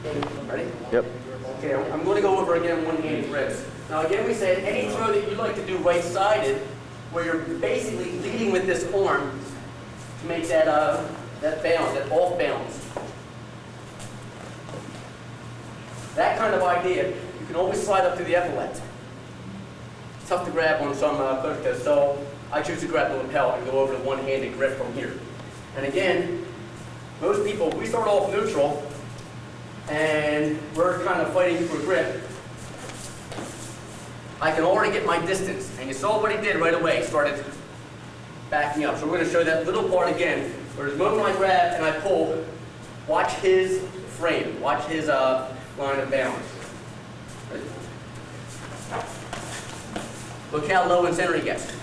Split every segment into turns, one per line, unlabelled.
Ready?
Yep.
Okay, I'm going to go over again one-handed grips. Now again, we said any throw that you like to do right-sided, where you're basically leading with this arm to make that that balance, that off balance. That kind of idea, you can always slide up to the epaulette. It's tough to grab on some push, so I choose to grab the lapel and go over the one-handed grip from here. And again, most people, we start off neutral, and we're kind of fighting for grip. I can already get my distance, and you saw what he did right away, started backing up. So we're going to show that little part again, where the moment I grab and I pull, watch his frame, watch his line of balance. Ready? Look how low and center he gets.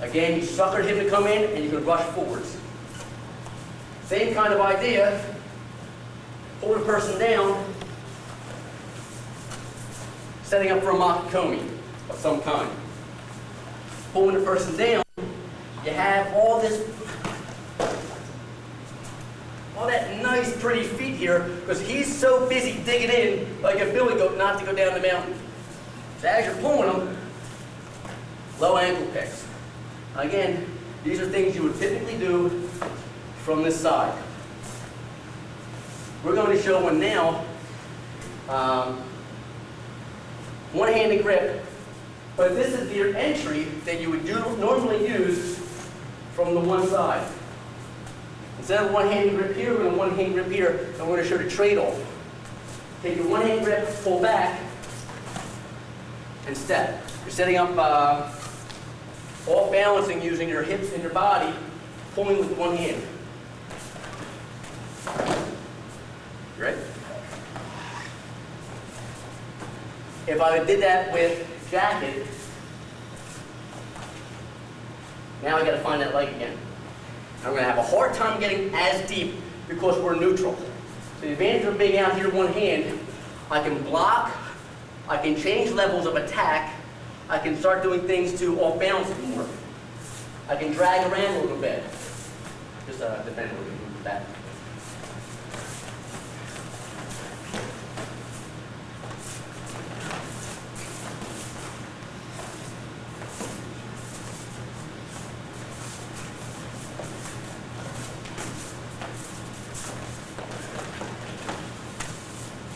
Again, you suckered him to come in, and you can rush forwards. Same kind of idea. Pull the person down, setting up for a makomi of some kind. Pulling the person down, you have all that nice pretty feet here, because he's so busy digging in like a billy goat not to go down the mountain. So as you're pulling them, low ankle kicks. Again, these are things you would typically do from this side. We're going to show one now, one-handed grip, but this is your entry that you would normally use from the one side. Instead of one-handed grip here, we're going to one-hand grip here, and we're going to show the trade-off. Take your one-hand grip, pull back, and step. You're setting up off balancing using your hips and your body, pulling with one hand. Right? If I did that with jacket, now I got to find that leg again. I'm going to have a hard time getting as deep because we're neutral. So the advantage of being out here one hand, I can block, I can change levels of attack, I can start doing things to off balance it more. I can drag around a little bit. Just defend a little bit with that.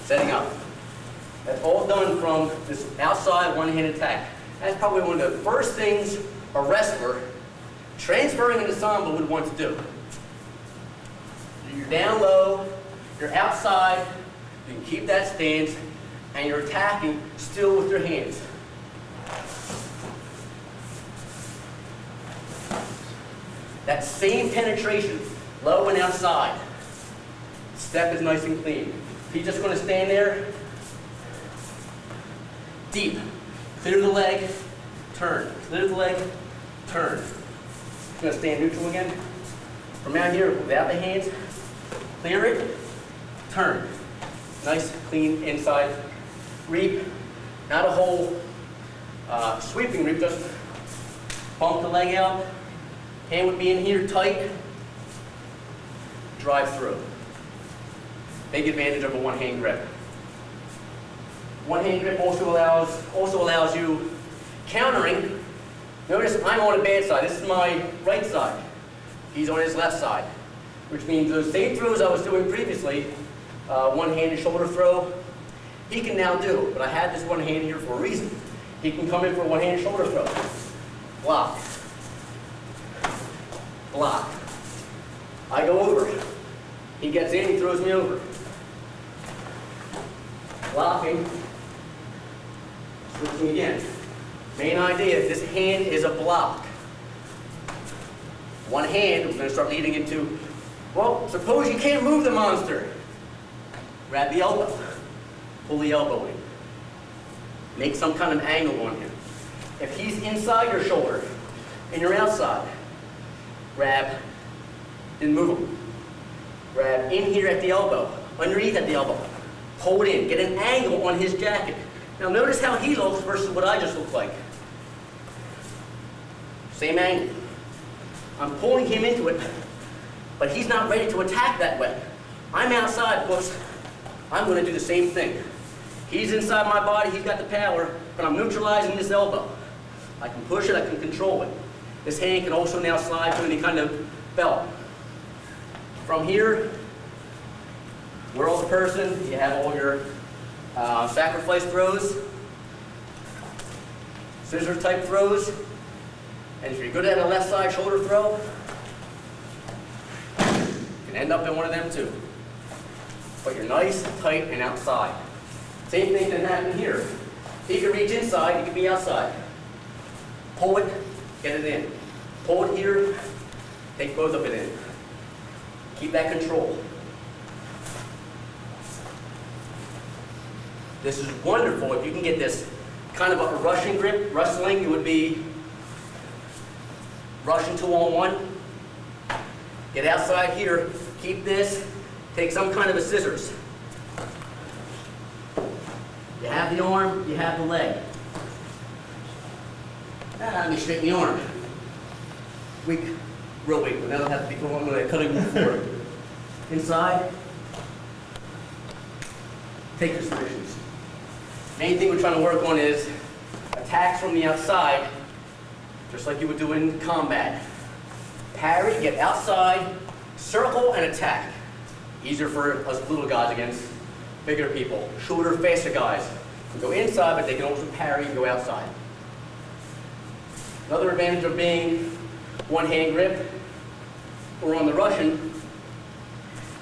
Setting up. That's all done from this outside one-handed attack. That's probably one of the first things a wrestler transferring into Sombo would want to do. You're down low, you're outside, you can keep that stance, and you're attacking still with your hands. That same penetration, low and outside. Step is nice and clean. He's just going to stand there, deep, clear the leg, turn, clear the leg, turn. He's going to stand neutral again. From out here, without the hands, clear it, turn. Nice, clean inside reap, not a whole sweeping reap, just bump the leg out, hand would be in here tight, drive through. Big advantage of a one-hand grip. One-hand grip also allows you countering. Notice I'm on the bad side. This is my right side. He's on his left side, which means those same throws I was doing previously, one-handed shoulder throw, he can now do. But I had this one hand here for a reason. He can come in for a one-handed shoulder throw. Block. Block. I go over. He gets in, he throws me over. Blocking. Switching again. Main idea, this hand is a block. One hand, we're going to start leading into, well, suppose you can't move the monster. Grab the elbow. Pull the elbow in. Make some kind of angle on him. If he's inside your shoulder and you're outside, grab, then move him. Grab in here at the elbow, underneath at the elbow. Pull it in, get an angle on his jacket. Now notice how he looks versus what I just look like. Same angle. I'm pulling him into it, but he's not ready to attack that way. I'm outside because I'm going to do the same thing. He's inside my body, he's got the power, but I'm neutralizing this elbow. I can push it, I can control it. This hand can also now slide to any kind of belt. From here, whirl the person, you have all your sacrifice throws, scissor type throws, and if you're good at a left side shoulder throw, you can end up in one of them too. But you're nice, tight, and outside. Same thing can happen here. He can reach inside, he can be outside. Pull it, get it in. Pull it here, take both of it in. Keep that control. This is wonderful if you can get this kind of a Russian grip. Wrestling, it would be Russian 2-on-1. Get outside here, keep this, take some kind of a scissors. You have the arm, you have the leg. Let me straighten the arm. Weak, real weak, but that'll have to be going with a cutting move forward. Inside, take your submissions. Main thing we're trying to work on is attacks from the outside, just like you would do in combat. Parry, get outside, circle, and attack. Easier for us little guys against bigger people. Shorter, faster guys can go inside, but they can also parry and go outside. Another advantage of being one-hand grip, or on the Russian,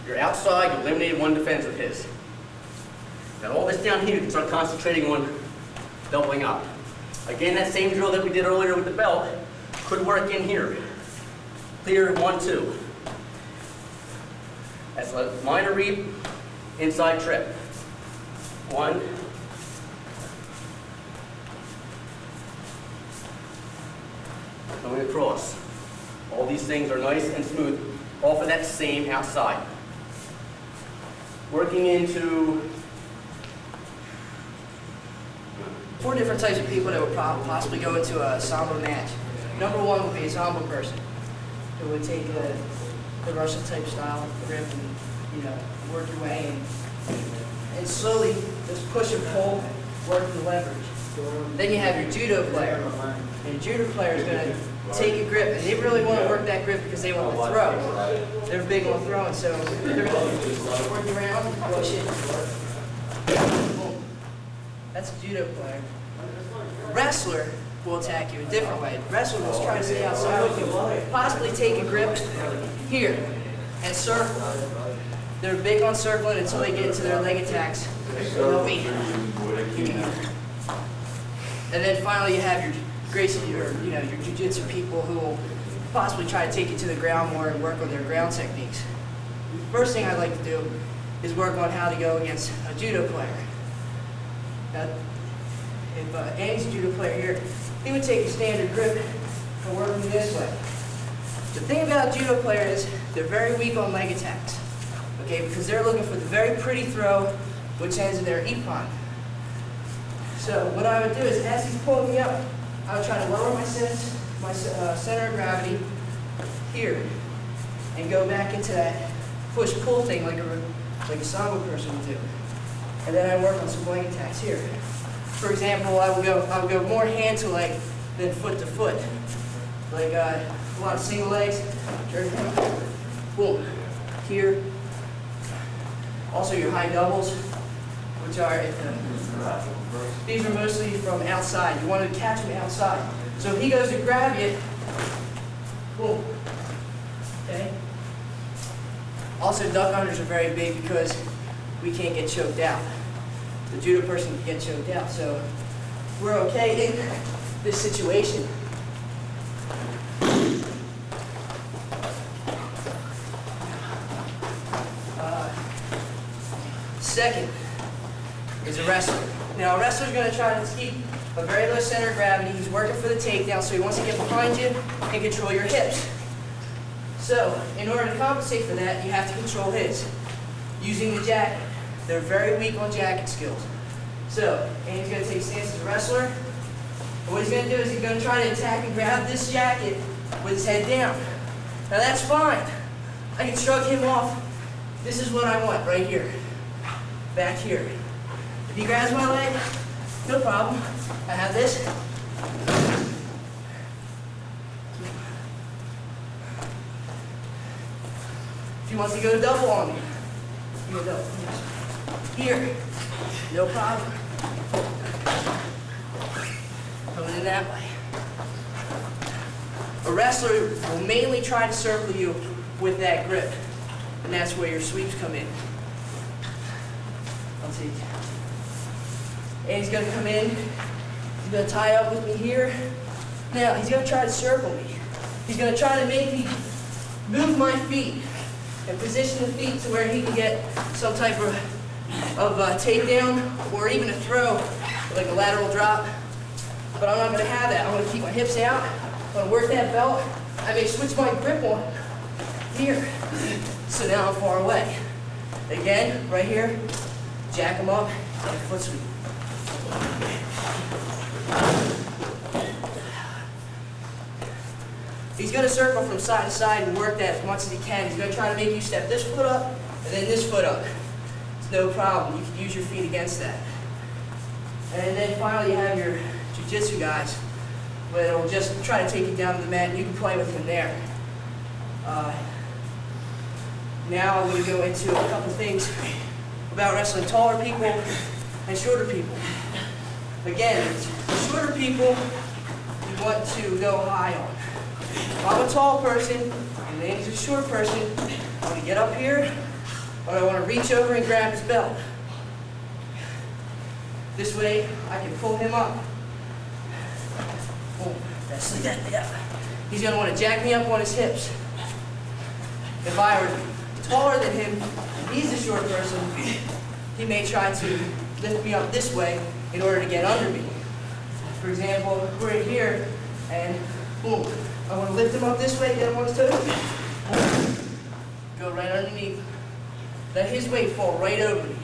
you're outside, you eliminated one defense of his. Now all this down here, you can start concentrating on doubling up. Again, that same drill that we did earlier with the belt could work in here. Clear, 1, 2. That's a minor reap, inside trip. 1. Going across. All these things are nice and smooth off of that same outside. Working into
4 different types of people that would possibly go into a Sombo match. Number 1 would be a Sombo person who would take the Russian type style grip and work your way and slowly just push and pull, work the leverage. Then you have your judo player. And your judo player is going to take a grip, and they really want to work that grip because they want to throw. They're big on throwing, so they're going to work around, push it. Boom. That's a judo player. Wrestler will attack you a different way. Wrestler will try to stay outside with you, possibly take a grip here and circle. They're big on circling until they get into their leg attacks. They'll be. And then finally you have your Gracie, or your jiu-jitsu people who will possibly try to take you to the ground more and work on their ground techniques. First thing I'd like to do is work on how to go against a judo player. Now, if Andy's a judo player here, he would take a standard grip and work me this way. The thing about a judo player is they're very weak on leg attacks, okay, because they're looking for the very pretty throw which ends in their ippon. So what I would do is, as he's pulling me up, I would try to lower my center of gravity here and go back into that push-pull thing like a Sombo person would do. And then I work on some leg attacks here. For example, I would go more hand to leg than foot to foot. Like a lot of single legs, boom, here. Also your high doubles, which are, these are mostly from outside. You want to catch him outside. So if he goes to grab you, boom, okay? Also, duck unders are very big because we can't get choked out. The judo person can get choked out, so we're okay in this situation. Second is a wrestler. Now, a wrestler's going to try to keep a very low center of gravity. He's working for the takedown, so he wants to get behind you and control your hips. So, in order to compensate for that, you have to control his. Using the jacket. They're very weak on jacket skills. So, Andy's going to take a stance as a wrestler. And what he's going to do is he's going to try to attack and grab this jacket with his head down. Now, that's fine. I can shrug him off This is what I want right here, back here. If he grabs my leg, no problem. I have this. If he wants to go double on me, you go double. Here, no problem. Coming in that way. A wrestler will mainly try to circle you with that grip, and that's where your sweeps come in. I'll take it. And he's going to come in, he's going to tie up with me here. Now, he's going to try to circle me. He's going to try to make me move my feet and position the feet to where he can get some type of takedown or even a throw, like a lateral drop. But I'm not going to have that. I'm going to keep my hips out. I'm going to work that belt. I may switch my grip on here. So now I'm far away. Again, right here, jack him up, and foot sweep. He's going to circle from side to side and work that as much as he can. He's going to try to make you step this foot up and then this foot up. It's no problem. You can use your feet against that. And then finally you have your jiu-jitsu guys, where they'll just try to take you down to the mat and you can play with them there. Now I'm going to go into a couple things about wrestling taller people and shorter people. Again, shorter people you want to go high on. If I'm a tall person and Andy's a short person, I want to get up here, or I want to reach over and grab his belt. This way, I can pull him up. Oh, that's like that, yeah. He's going to want to jack me up on his hips. If I were taller than him, and he's a short person, he may try to lift me up this way in order to get under me. For example, we're in here, and boom. I want to lift him up this way, get him on his toes. Go right underneath. Let his weight fall right over me.